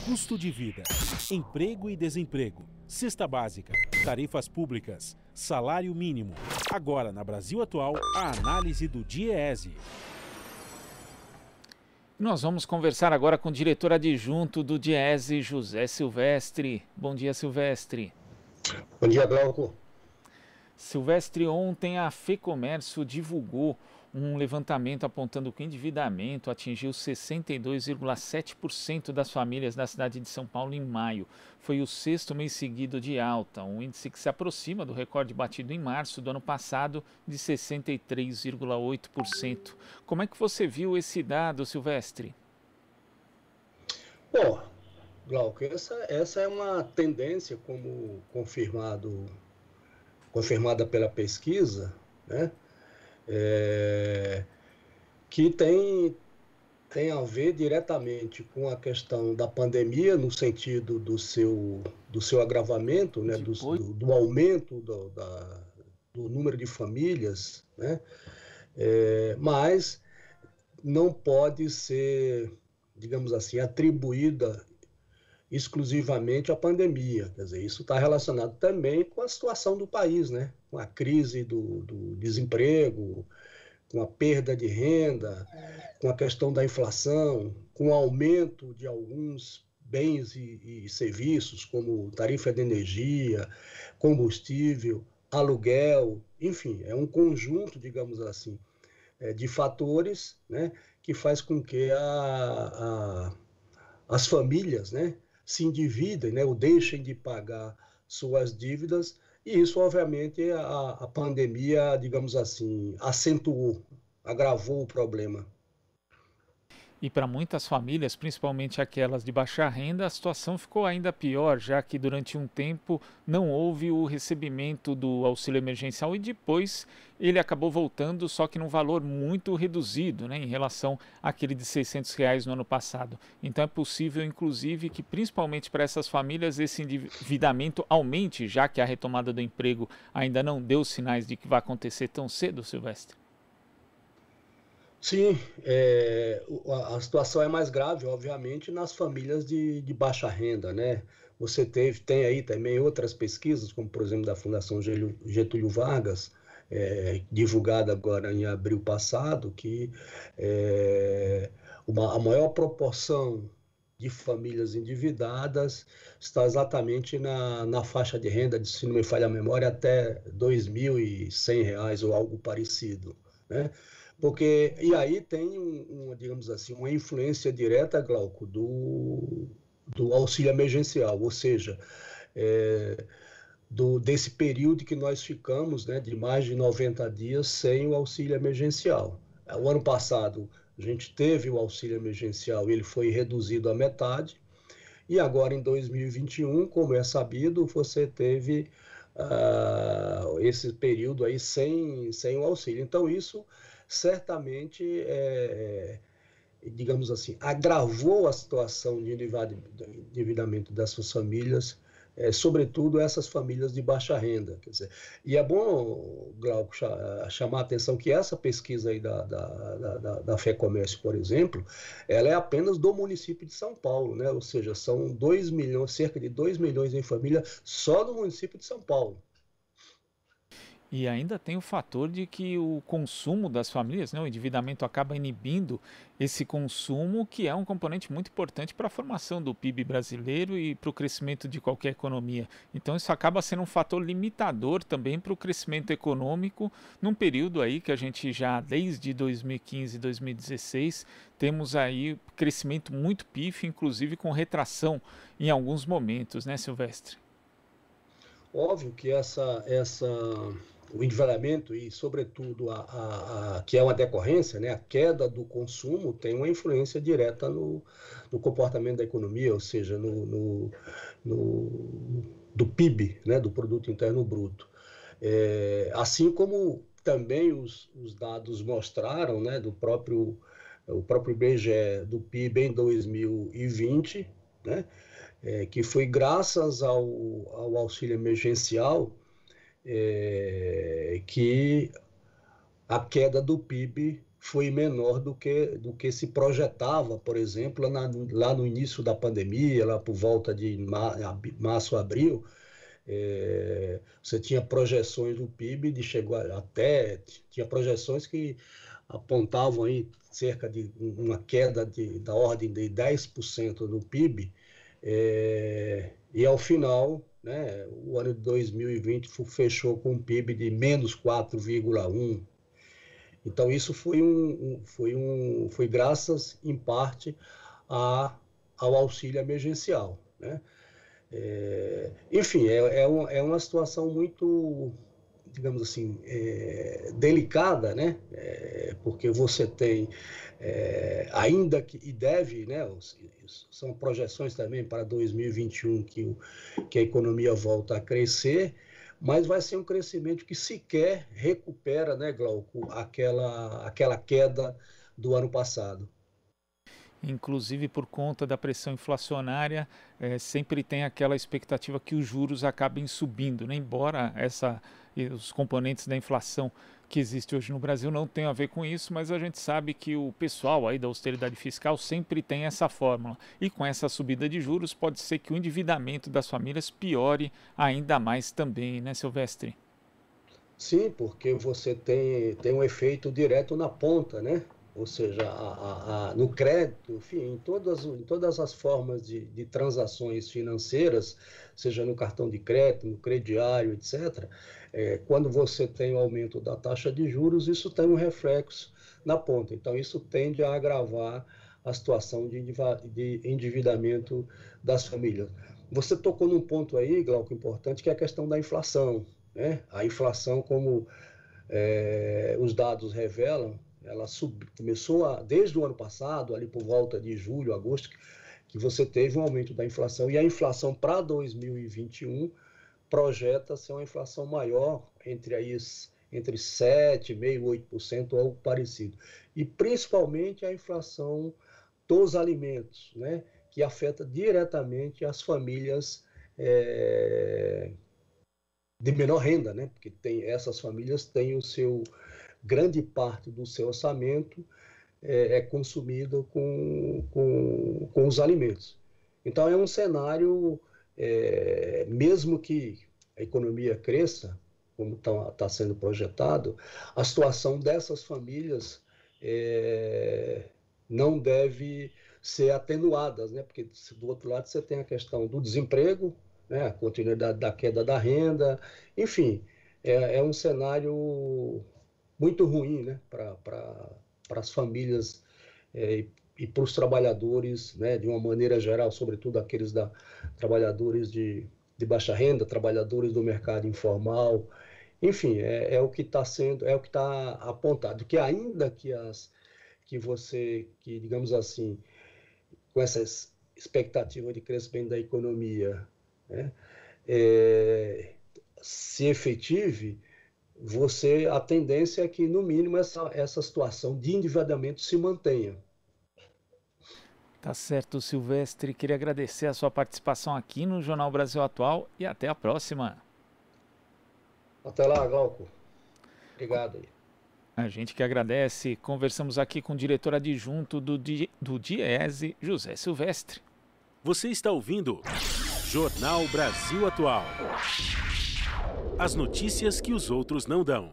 custo de vida, emprego e desemprego, cesta básica, tarifas públicas, salário mínimo. Agora, na Brasil Atual, a análise do DIEESE. Nós vamos conversar agora com o diretor adjunto do DIEESE, José Silvestre. Bom dia, Silvestre. Bom dia, Glauco. Silvestre, ontem a FEComércio divulgou um levantamento apontando que o endividamento atingiu 62,7% das famílias da cidade de São Paulo em maio. Foi o sexto mês seguido de alta, um índice que se aproxima do recorde batido em março do ano passado de 63,8%. Como é que você viu esse dado, Silvestre? Bom, Glauco, essa é uma tendência, como confirmada pela pesquisa, né? Que tem a ver diretamente com a questão da pandemia, no sentido do seu agravamento, né? do aumento do número de famílias, né? Mas não pode ser, digamos assim, atribuída exclusivamente à pandemia. Quer dizer, isso está relacionado também com a situação do país, né? Com a crise do desemprego, com a perda de renda, com a questão da inflação, com o aumento de alguns bens e serviços, como tarifa de energia, combustível, aluguel, enfim, é um conjunto, digamos assim, de fatores, né, que faz com que as famílias, né, se endividem, né, ou deixem de pagar suas dívidas. E isso, obviamente, a pandemia, digamos assim, acentuou, agravou o problema. E para muitas famílias, principalmente aquelas de baixa renda, a situação ficou ainda pior, já que durante um tempo não houve o recebimento do auxílio emergencial e depois ele acabou voltando, só que num valor muito reduzido, né, em relação àquele de R$600 no ano passado. Então é possível, inclusive, que principalmente para essas famílias esse endividamento aumente, já que a retomada do emprego ainda não deu sinais de que vai acontecer tão cedo, Silvestre. Sim, a situação é mais grave, obviamente, nas famílias de baixa renda, né? Você tem aí também outras pesquisas, como por exemplo da Fundação Getúlio Vargas, divulgada agora em abril passado, que a maior proporção de famílias endividadas está exatamente na faixa de renda, se não me falha a memória, até R$2.100 ou algo parecido, né? E aí tem, digamos assim, uma influência direta, Glauco, do auxílio emergencial, ou seja, desse período que nós ficamos, né, de mais de 90 dias sem o auxílio emergencial. O ano passado a gente teve o auxílio emergencial, ele foi reduzido à metade, e agora em 2021, como é sabido, você teve esse período aí sem o auxílio. Então isso certamente, digamos assim, agravou a situação de endividamento dessas famílias, sobretudo essas famílias de baixa renda. Quer dizer, e é bom, Glauco, chamar a atenção que essa pesquisa aí da FEComércio, por exemplo, ela é apenas do município de São Paulo, né? Ou seja, são 2 milhões, cerca de 2 milhões em família só no município de São Paulo. E ainda tem o fator de que o consumo das famílias, né, o endividamento acaba inibindo esse consumo, que é um componente muito importante para a formação do PIB brasileiro e para o crescimento de qualquer economia. Então isso acaba sendo um fator limitador também para o crescimento econômico, num período aí que a gente já, desde 2015 e 2016, temos aí crescimento muito pífio, inclusive com retração em alguns momentos, né, Silvestre? Óbvio que o endividamento e, sobretudo, que é uma decorrência, né, a queda do consumo tem uma influência direta no comportamento da economia, ou seja, do PIB, né, do Produto Interno Bruto. Assim como também os dados mostraram, né, o próprio IBGE do PIB em 2020, né, que foi graças ao auxílio emergencial que a queda do PIB foi menor do que se projetava, por exemplo, lá no início da pandemia, lá por volta de março, abril. Você tinha projeções do PIB tinha projeções que apontavam aí cerca de uma queda da ordem de 10% do PIB, e ao final, né, o ano de 2020 fechou com um PIB de menos 4,1%. Então isso foi graças, em parte, ao auxílio emergencial, né? Enfim, é uma situação muito, digamos assim, delicada, né? Porque você tem, ainda que, e deve, né? São projeções também para 2021 que a economia volta a crescer, mas vai ser um crescimento que sequer recupera, né, Glauco, aquela queda do ano passado. Inclusive por conta da pressão inflacionária, sempre tem aquela expectativa que os juros acabem subindo, né? Embora os componentes da inflação que existe hoje no Brasil não tenham a ver com isso, mas a gente sabe que o pessoal aí da austeridade fiscal sempre tem essa fórmula. E com essa subida de juros, pode ser que o endividamento das famílias piore ainda mais também, né, Silvestre? Sim, porque você tem um efeito direto na ponta, né? Ou seja, no crédito, enfim, em todas as formas de transações financeiras, seja no cartão de crédito, no crediário, etc., quando você tem o aumento da taxa de juros, isso tem um reflexo na ponta. Então, isso tende a agravar a situação de endividamento das famílias. Você tocou num ponto aí, Glauco, importante, que é a questão da inflação, né? A inflação, como os dados revelam, ela começou desde o ano passado, ali por volta de julho, agosto, que você teve um aumento da inflação, e a inflação para 2021 projeta ser uma inflação maior, entre 7,5% e 8%, ou algo parecido. E principalmente a inflação dos alimentos, né, que afeta diretamente as famílias de menor renda, né, porque essas famílias têm grande parte do seu orçamento consumido com os alimentos. Então, é um cenário, mesmo que a economia cresça, como está sendo projetado, a situação dessas famílias não deve ser atenuada, né? Porque, do outro lado, você tem a questão do desemprego, né? A continuidade da queda da renda, enfim, é um cenário muito ruim, né, para as famílias e para os trabalhadores, né, de uma maneira geral, sobretudo aqueles trabalhadores de baixa renda, trabalhadores do mercado informal, enfim, é o que está apontado, que ainda que digamos assim, com essa expectativa de crescimento da economia, né, se efetive, a tendência é que, no mínimo, essa situação de endividamento se mantenha. Tá certo, Silvestre. Queria agradecer a sua participação aqui no Jornal Brasil Atual e até a próxima. Até lá, Glauco. Obrigado. A gente que agradece. Conversamos aqui com o diretor adjunto do DIEESE, José Silvestre. Você está ouvindo Jornal Brasil Atual. As notícias que os outros não dão.